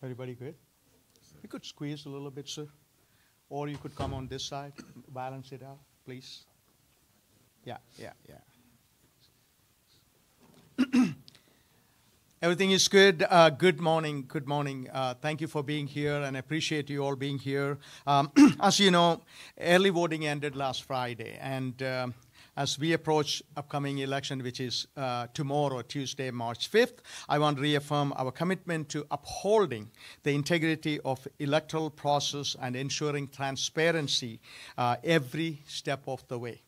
Everybody good? You could squeeze a little bit, sir. Or you could come on this side, balance it out, please. Yeah. Everything is good. Good morning. Thank you for being here, and I appreciate you all being here. As you know, early voting ended last Friday, and as we approach upcoming election, which is tomorrow, Tuesday, March 5th, I want to reaffirm our commitment to upholding the integrity of electoral process and ensuring transparency every step of the way.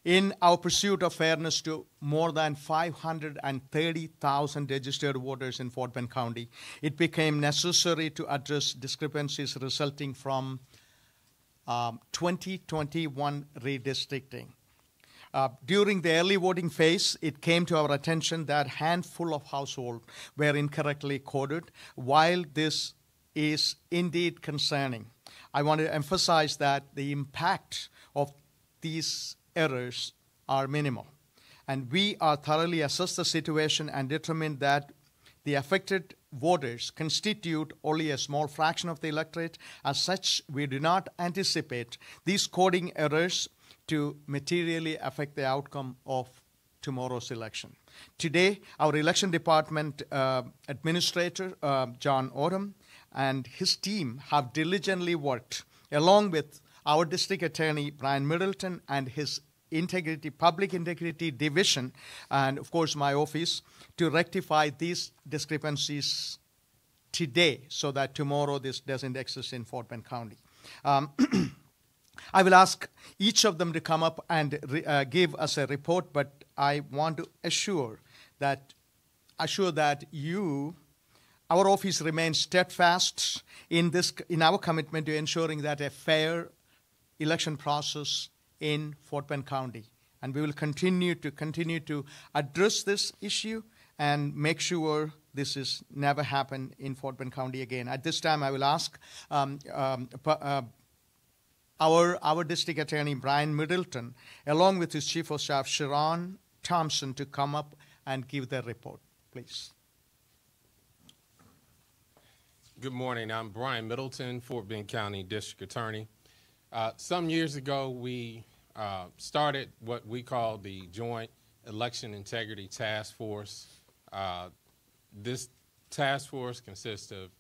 In our pursuit of fairness to more than 530,000 registered voters in Fort Bend County, it became necessary to address discrepancies resulting from 2021 redistricting. During the early voting phase, it came to our attention that a handful of households were incorrectly coded. While this is indeed concerning, I want to emphasize that the impact of these errors are minimal. And we are thoroughly assessed the situation and determined that the affected voters constitute only a small fraction of the electorate. As such, we do not anticipate these coding errors to materially affect the outcome of tomorrow's election. Today, our election department administrator, John Odom, and his team have diligently worked, along with our district attorney, Brian Middleton, and his Public Integrity Division, and of course my office, to rectify these discrepancies today so that tomorrow this doesn't exist in Fort Bend County. I will ask each of them to come up and give us a report, but I want to assure that our office remains steadfast in our commitment to ensuring that a fair election process in Fort Bend County, and we will continue to address this issue and make sure this is never happen in Fort Bend County again. At this time, I will ask our district attorney, Brian Middleton, along with his chief of staff, Sharon Thompson, to come up and give their report, please. Good morning. I'm Brian Middleton, Fort Bend County District Attorney. Some years ago, we started what we call the Joint Election Integrity Task Force. This task force consists of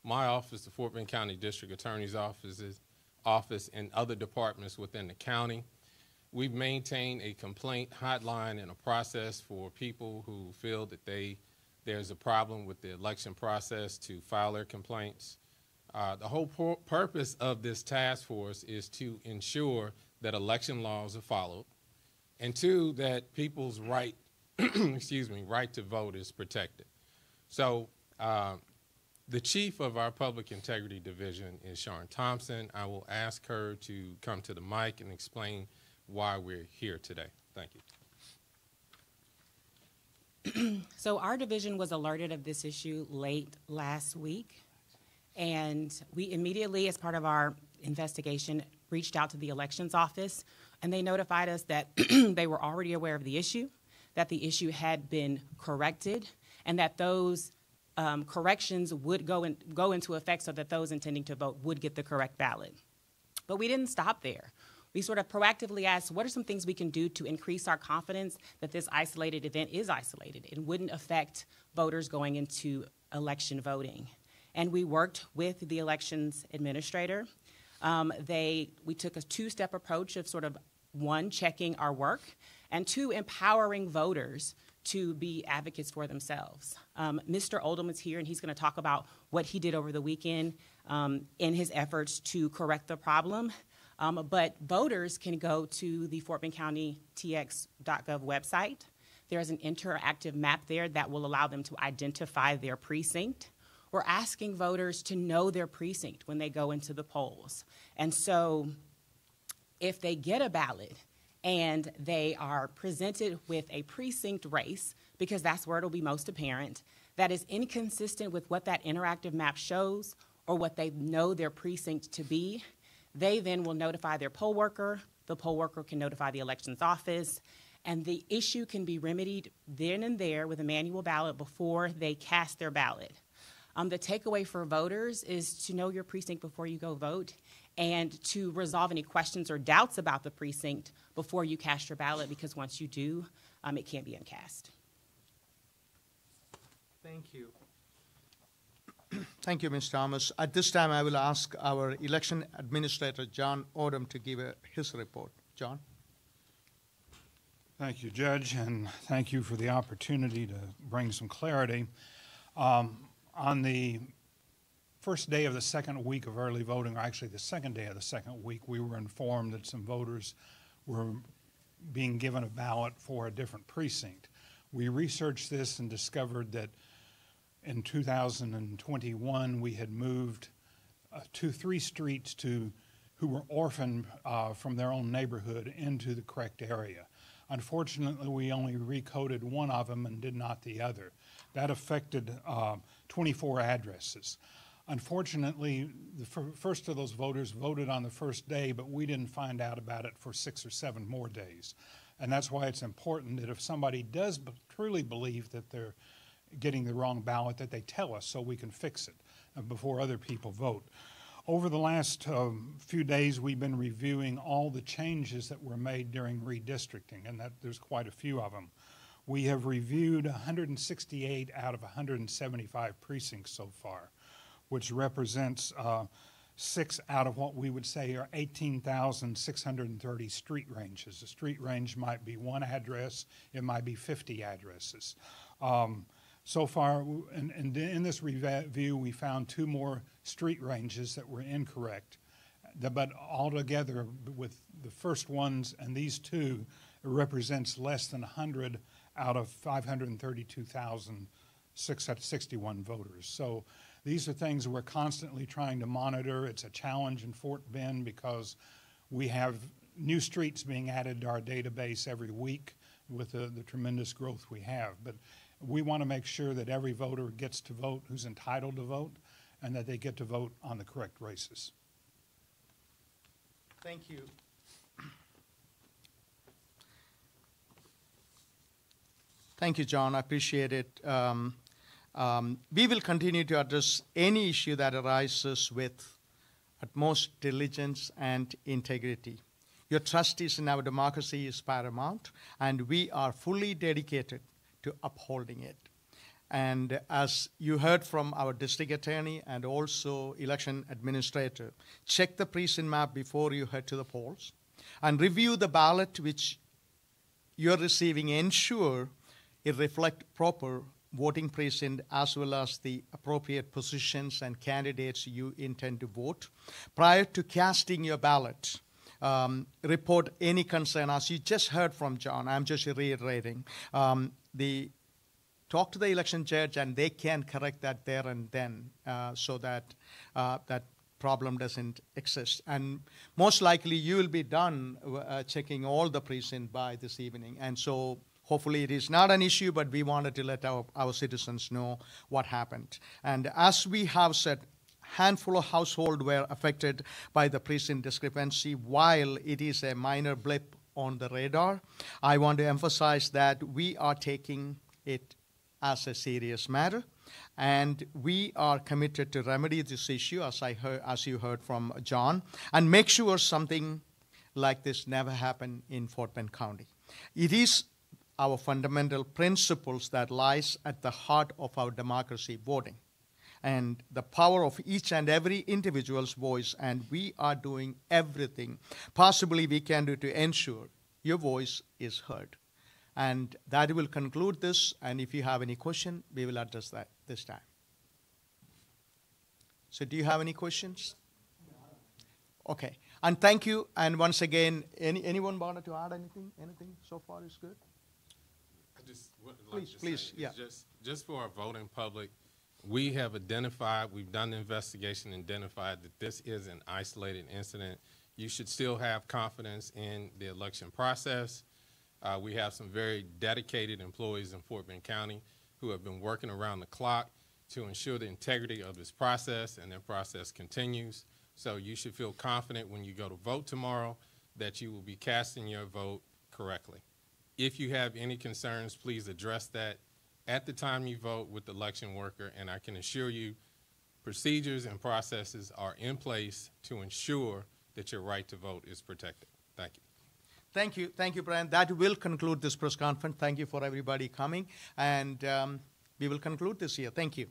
my office, the Fort Bend County District Attorney's office, and other departments within the county. We've maintained a complaint hotline and a process for people who feel that there's a problem with the election process to file their complaints. The whole purpose of this task force is to ensure that election laws are followed, and two, that people's right, right to vote is protected. So the chief of our Public Integrity Division is Sharon Thompson. I will ask her to come to the mic and explain why we're here today. Thank you. So our division was alerted of this issue late last week. And we immediately, as part of our investigation, reached out to the elections office, and they notified us that they were already aware of the issue, that the issue had been corrected, and that those corrections would go into effect so that those intending to vote would get the correct ballot. But we didn't stop there. We sort of proactively asked, what are some things we can do to increase our confidence that this isolated event is isolated and wouldn't affect voters going into election voting? And we worked with the elections administrator. We took a two-step approach of sort of, one, checking our work, and two, empowering voters to be advocates for themselves. Mr. Oldham is here, and he's going to talk about what he did over the weekend in his efforts to correct the problem. But voters can go to the Fort Bend County TX.gov website. There's an interactive map there that will allow them to identify their precinct. We're asking voters to know their precinct when they go into the polls. And so if they get a ballot and they are presented with a precinct race, because that's where it'll be most apparent, that is inconsistent with what that interactive map shows or what they know their precinct to be, they then will notify their poll worker. The poll worker can notify the elections office, and the issue can be remedied then and there with a manual ballot before they cast their ballot. The takeaway for voters is to know your precinct before you go vote and to resolve any questions or doubts about the precinct before you cast your ballot, because once you do, it can't be uncast. Thank you. Thank you, Ms. Thomas. At this time, I will ask our election administrator, John Odom, to give his report. John? Thank you, Judge, and thank you for the opportunity to bring some clarity. On the first day of the second week of early voting, or actually the second day of the second week, we were informed that some voters were being given a ballot for a different precinct. We researched this and discovered that in 2021, we had moved 3 streets who were orphaned from their own neighborhood into the correct area. Unfortunately, we only recoded one of them and did not the other. That affected 24 addresses. Unfortunately, the first of those voters voted on the first day, but we didn't find out about it for 6 or 7 more days. And that's why it's important that if somebody does truly believe that they're getting the wrong ballot, that they tell us so we can fix it before other people vote. Over the last few days, we've been reviewing all the changes that were made during redistricting, and that there's quite a few of them. We have reviewed 168 out of 175 precincts so far, which represents 6 out of what we would say are 18,630 street ranges. A street range might be 1 address, it might be 50 addresses. So far, in this review, we found 2 more street ranges that were incorrect. But altogether, with the first ones and these 2, it represents less than 100 out of 532,661 voters. So these are things we're constantly trying to monitor. It's a challenge in Fort Bend because we have new streets being added to our database every week with the tremendous growth we have. But we want to make sure that every voter gets to vote who's entitled to vote and that they get to vote on the correct races. Thank you. Thank you, John. I appreciate it. We will continue to address any issue that arises with utmost diligence and integrity. Your trust in our democracy is paramount, and we are fully dedicated to upholding it. And as you heard from our district attorney and also election administrator, check the precinct map before you head to the polls and review the ballot which you're receiving. Ensure it reflects proper voting precinct as well as the appropriate positions and candidates you intend to vote. Prior to casting your ballot, report any concern. As you just heard from John, I'm just reiterating, talk to the election judge and they can correct that there and then so that that problem doesn't exist. And most likely you will be done checking all the precinct by this evening. And so hopefully it is not an issue, but we wanted to let our citizens know what happened. And as we have said, handful of households were affected by the precinct discrepancy. While it is a minor blip on the radar, I want to emphasize that we are taking it as a serious matter, and we are committed to remedy this issue, as you heard from John, and make sure something like this never happen in Fort Bend County. It is our fundamental principles that lies at the heart of our democracy, voting, and the power of each and every individual's voice, and we are doing everything possibly we can do to ensure your voice is heard. And that will conclude this, and if you have any question, we will address that this time. So do you have any questions? Okay, and thank you, and once again, anyone wanted to add anything? Anything so far is good? I just would like Please, say, yeah. Just for our voting public, we have identified, we've done the investigation, identified that this is an isolated incident. You should still have confidence in the election process. We have some very dedicated employees in Fort Bend County who have been working around the clock to ensure the integrity of this process, and their process continues. So you should feel confident when you go to vote tomorrow that you will be casting your vote correctly. If you have any concerns, please address that at the time you vote with the election worker, and I can assure you procedures and processes are in place to ensure that your right to vote is protected. Thank you. Thank you. Thank you, Brian. That will conclude this press conference. Thank you for everybody coming, and we will conclude this here. Thank you.